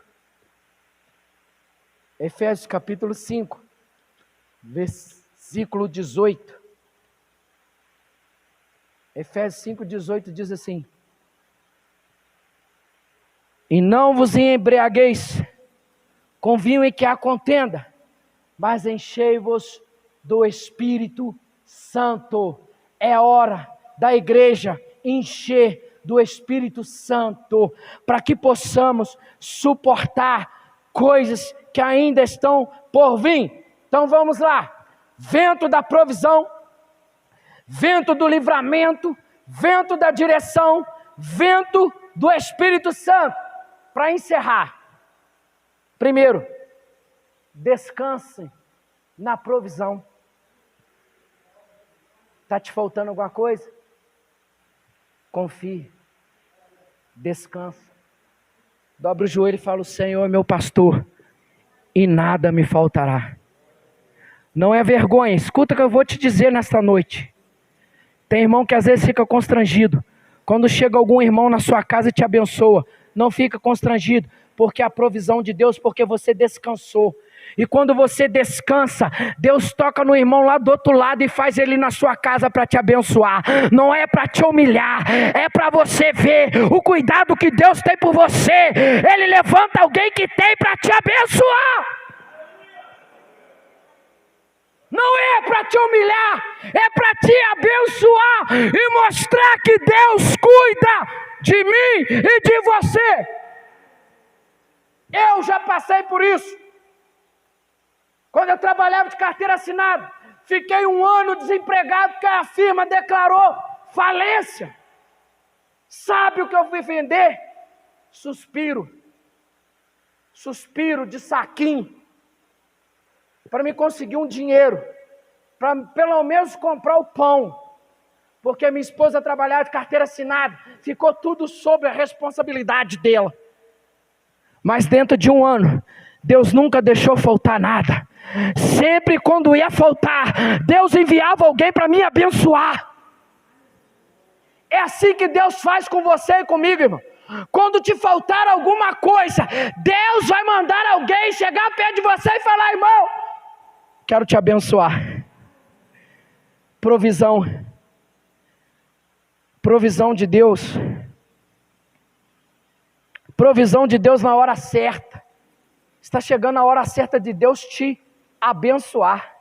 Efésios, capítulo 5, versículo 18. Efésios 5, 18 diz assim: E não vos embriagueis com vinho em que há contenda, mas enchei-vos do Espírito Santo. É hora da igreja encher do Espírito Santo, para que possamos suportar coisas que ainda estão por vir. Então vamos lá: vento da provisão, vento do livramento, vento da direção, vento do Espírito Santo. Para encerrar, primeiro, descansem na provisão. Está te faltando alguma coisa? Confie, descansa, dobra o joelho e fala: o Senhor é meu pastor e nada me faltará. Não é vergonha, escuta o que eu vou te dizer nesta noite. Tem irmão que às vezes fica constrangido quando chega algum irmão na sua casa e te abençoa. Não fica constrangido, porque a provisão de Deus, porque você descansou. E quando você descansa, Deus toca no irmão lá do outro lado e faz ele ir na sua casa para te abençoar. Não é para te humilhar, é para você ver o cuidado que Deus tem por você. Ele levanta alguém que tem para te abençoar. Não é para te humilhar, é para te abençoar e mostrar que Deus cuida de mim e de você. Eu já passei por isso. Quando eu trabalhava de carteira assinada, fiquei 1 ano desempregado porque a firma declarou falência. Sabe o que eu fui vender? Suspiro de saquinho, para me conseguir um dinheiro, para pelo menos comprar o pão, porque minha esposa trabalhava de carteira assinada, ficou tudo sob a responsabilidade dela. Mas dentro de 1 ano, Deus nunca deixou faltar nada. Sempre quando ia faltar, Deus enviava alguém para me abençoar. É assim que Deus faz com você e comigo, irmão. Quando te faltar alguma coisa, Deus vai mandar alguém chegar perto de você e falar: irmão, quero te abençoar. Provisão de Deus. Provisão de Deus na hora certa. Está chegando a hora certa de Deus te abençoar.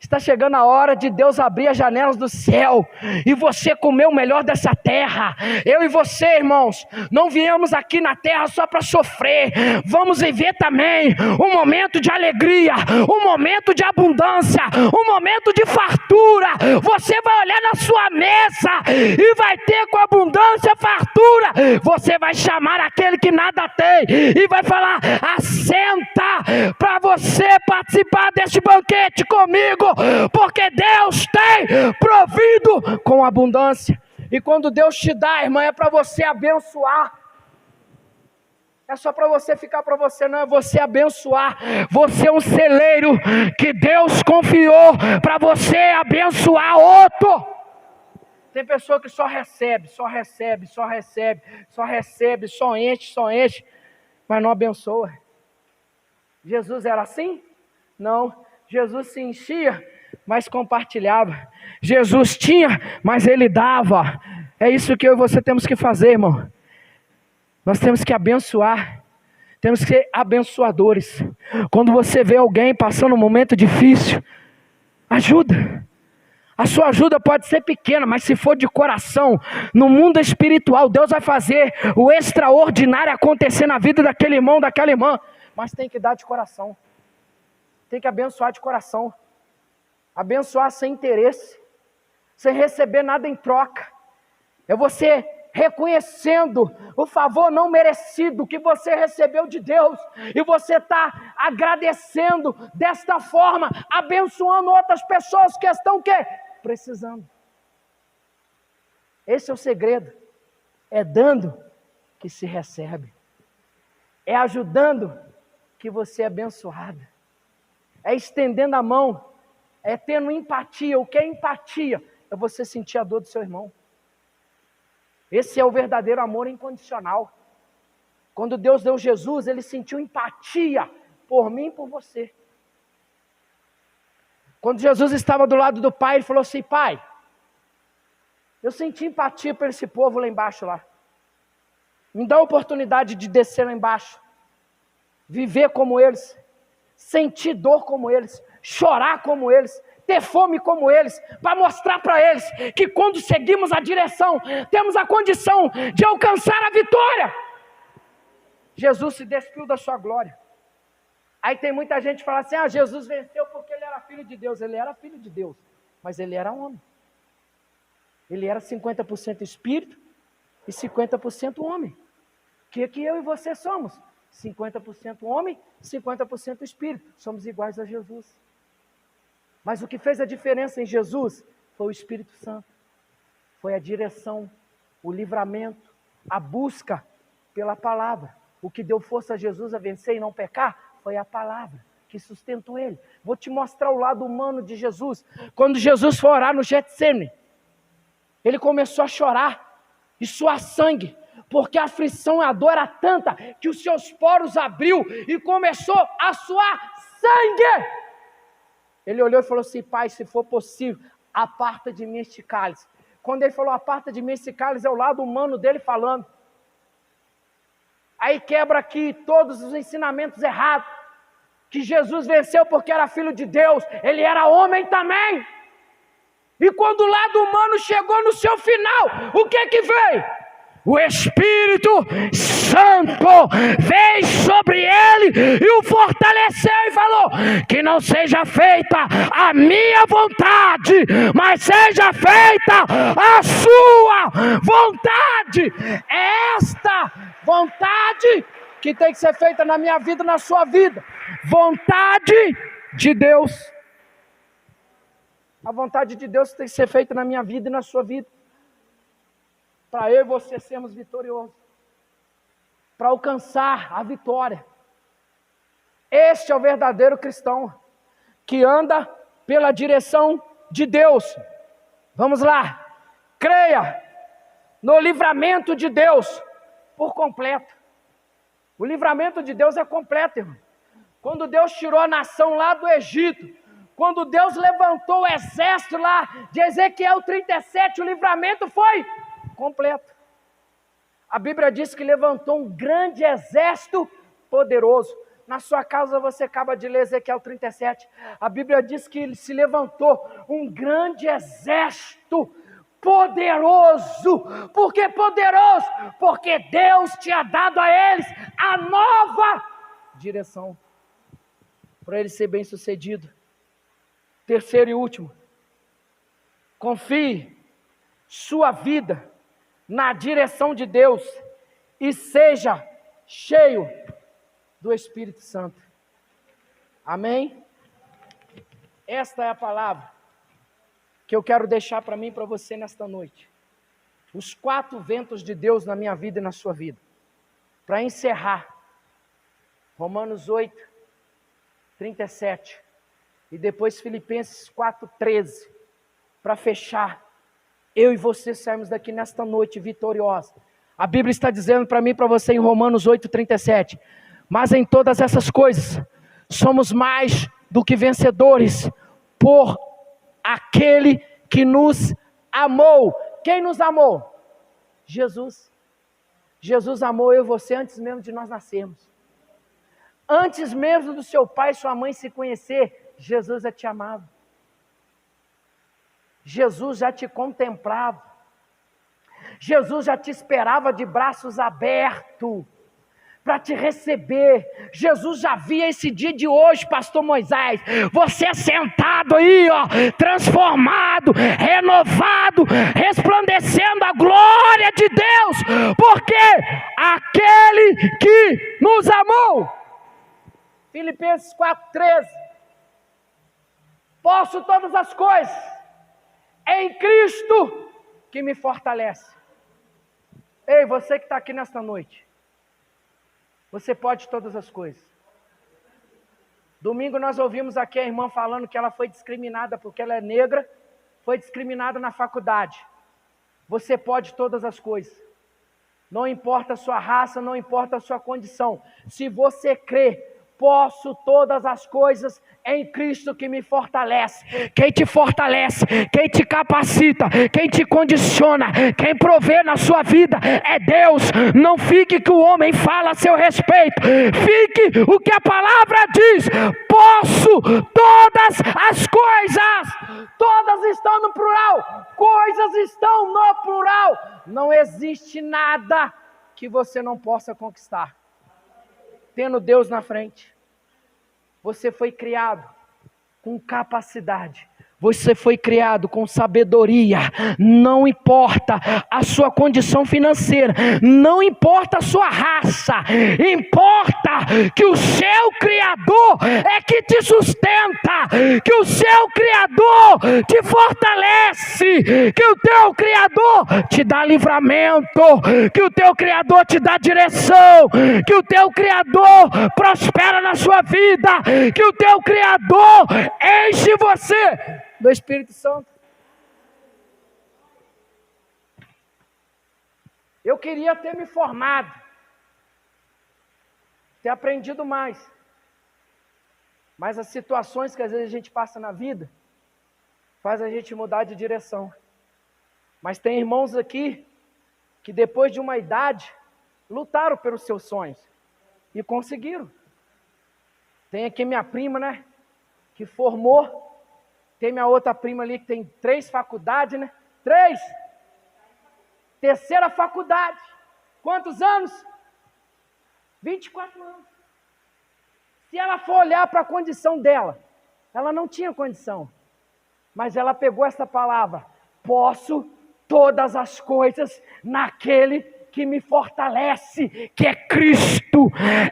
Está chegando a hora de Deus abrir as janelas do céu e você comer o melhor dessa terra. Eu e você, irmãos, não viemos aqui na terra só para sofrer. Vamos viver também um momento de alegria, um momento de abundância, um momento de fartura. Você vai olhar na sua mesa e vai ter com abundância, fartura. Você vai chamar aquele que nada tem e vai falar: assenta para você participar deste banquete comigo, porque Deus tem provido com abundância. E quando Deus te dá, irmã, é para você abençoar. É só para você ficar para você, não, é você abençoar. Você é um celeiro que Deus confiou para você abençoar outro. Tem pessoa que só recebe, só recebe, só recebe, só recebe, só enche, mas não abençoa. Jesus era assim? Não. Jesus se enchia, mas compartilhava. Jesus tinha, mas ele dava. É isso que eu e você temos que fazer, irmão. Nós temos que abençoar. Temos que ser abençoadores. Quando você vê alguém passando um momento difícil, ajuda. A sua ajuda pode ser pequena, mas se for de coração, no mundo espiritual, Deus vai fazer o extraordinário acontecer na vida daquele irmão, daquela irmã. Mas tem que dar de coração. Tem que abençoar de coração. Abençoar sem interesse, sem receber nada em troca. É você reconhecendo o favor não merecido que você recebeu de Deus, e você está agradecendo desta forma, abençoando outras pessoas que estão o quê? Precisando. Esse é o segredo. É dando que se recebe. É ajudando que você é abençoado. É estendendo a mão. É tendo empatia. O que é empatia? É você sentir a dor do seu irmão. Esse é o verdadeiro amor incondicional. Quando Deus deu Jesus, Ele sentiu empatia por mim e por você. Quando Jesus estava do lado do Pai, Ele falou assim: Pai, eu senti empatia por esse povo lá embaixo lá. Me dá a oportunidade de descer lá embaixo, viver como eles, sentir dor como eles, chorar como eles, ter fome como eles, para mostrar para eles que quando seguimos a direção, temos a condição de alcançar a vitória. Jesus se despiu da sua glória. Aí tem muita gente que fala assim: ah, Jesus venceu porque ele era filho de Deus. Ele era filho de Deus, mas ele era homem. Ele era 50% espírito e 50% homem. O que eu e você somos? 50% homem, 50% espírito. Somos iguais a Jesus. Mas o que fez a diferença em Jesus foi o Espírito Santo. Foi a direção, o livramento, a busca pela palavra. O que deu força a Jesus a vencer e não pecar foi a palavra que sustentou ele. Vou te mostrar o lado humano de Jesus. Quando Jesus foi orar no Getsemane, ele começou a chorar e suar sangue, porque a aflição e a dor era tanta que os seus poros abriu e começou a suar sangue. Ele olhou e falou assim: Pai, se for possível, aparta de mim este cálice. Quando ele falou aparta de mim este cálice, é o lado humano dele falando. Aí quebra aqui todos os ensinamentos errados, que Jesus venceu porque era filho de Deus, ele era homem também. E quando o lado humano chegou no seu final, o que veio? O Espírito Santo veio sobre ele e o fortaleceu e falou: que não seja feita a minha vontade, mas seja feita a sua vontade. É esta vontade que tem que ser feita na minha vida e na sua vida. Vontade de Deus. A vontade de Deus tem que ser feita na minha vida e na sua vida. Para eu e você sermos vitoriosos. Para alcançar a vitória. Este é o verdadeiro cristão, que anda pela direção de Deus. Vamos lá. Creia no livramento de Deus por completo. O livramento de Deus é completo, irmão. Quando Deus tirou a nação lá do Egito, quando Deus levantou o exército lá de Ezequiel 37, o livramento foi completo. A Bíblia diz que levantou um grande exército poderoso. Na sua casa você acaba de ler Ezequiel 37. A Bíblia diz que se levantou um grande exército poderoso. Por que poderoso? Porque Deus tinha dado a eles a nova direção, para ele ser bem sucedido. Terceiro e último, confie sua vida na direção de Deus e seja cheio do Espírito Santo. Amém? Esta é a palavra que eu quero deixar para mim e para você nesta noite. Os 4 ventos de Deus na minha vida e na sua vida. Para encerrar, Romanos 8, 37. E depois Filipenses 4,13, para fechar. eu e você saímos daqui nesta noite vitoriosa. A Bíblia está dizendo para mim e para você em Romanos 8:37, mas em todas essas coisas, somos mais do que vencedores, por aquele que nos amou. Quem nos amou? Jesus. Jesus amou eu e você antes mesmo de nós nascermos. Antes mesmo do seu pai e sua mãe se conhecer, Jesus já te amava. Jesus já te contemplava. Jesus já te esperava de braços abertos para te receber. Jesus já via esse dia de hoje, pastor Moisés, você sentado aí, ó, transformado, renovado, resplandecendo a glória de Deus, porque aquele que nos amou. Filipenses 4:13, posso todas as coisas em Cristo que me fortalece. Ei, você que está aqui nesta noite, você pode todas as coisas. Domingo nós ouvimos aqui a irmã falando que ela foi discriminada porque ela é negra, foi discriminada na faculdade. Você pode todas as coisas. Não importa a sua raça, não importa a sua condição. Se você crê, posso todas as coisas em Cristo que me fortalece. Quem te fortalece, quem te capacita, quem te condiciona, quem provê na sua vida é Deus. Não fique que o homem fala a seu respeito, fique o que a palavra diz. Posso todas as coisas. Todas estão no plural, coisas estão no plural. Não existe nada que você não possa conquistar tendo Deus na frente. Você foi criado com capacidade. Você foi criado com sabedoria. Não importa a sua condição financeira, não importa a sua raça, importa que o seu Criador é que te sustenta, que o seu Criador te fortalece, que o teu Criador te dá livramento, que o teu Criador te dá direção, que o teu Criador prospera na sua vida, que o teu Criador enche você do Espírito Santo. Eu queria ter me formado, ter aprendido mais, mas as situações que às vezes a gente passa na vida faz a gente mudar de direção. Mas tem irmãos aqui que depois de uma idade lutaram pelos seus sonhos e conseguiram. Tem aqui minha prima, né, que formou. Tem minha outra prima ali que tem 3 faculdades, né? 3! Terceira faculdade. Quantos anos? 24 anos. Se ela for olhar para a condição dela, ela não tinha condição. Mas ela pegou essa palavra: posso todas as coisas naquele que me fortalece, que é Cristo.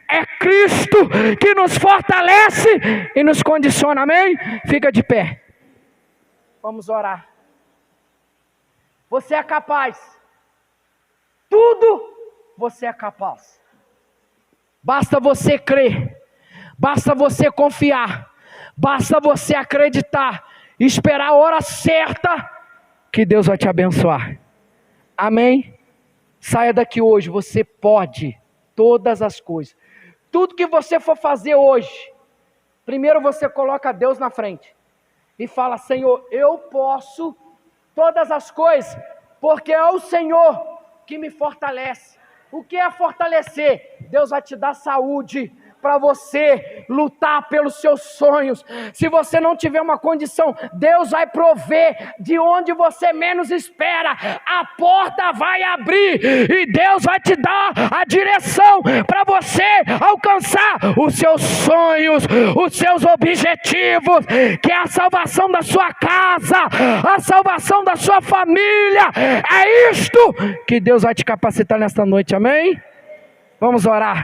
É Cristo que nos fortalece e nos condiciona, amém? Fica de pé. Vamos orar. Você é capaz. Tudo você é capaz. Basta você crer. Basta você confiar. Basta você acreditar. Esperar a hora certa que Deus vai te abençoar. Amém? Saia daqui hoje. Você pode todas as coisas. Tudo que você for fazer hoje, primeiro você coloca Deus na frente. E fala: Senhor, eu posso todas as coisas, porque é o Senhor que me fortalece. O que é fortalecer? Deus vai te dar saúde para você lutar pelos seus sonhos. Se você não tiver uma condição, Deus vai prover de onde você menos espera. A porta vai abrir e Deus vai te dar a direção para você alcançar os seus sonhos, os seus objetivos, que é a salvação da sua casa, a salvação da sua família. É isto que Deus vai te capacitar nesta noite, amém? Vamos orar.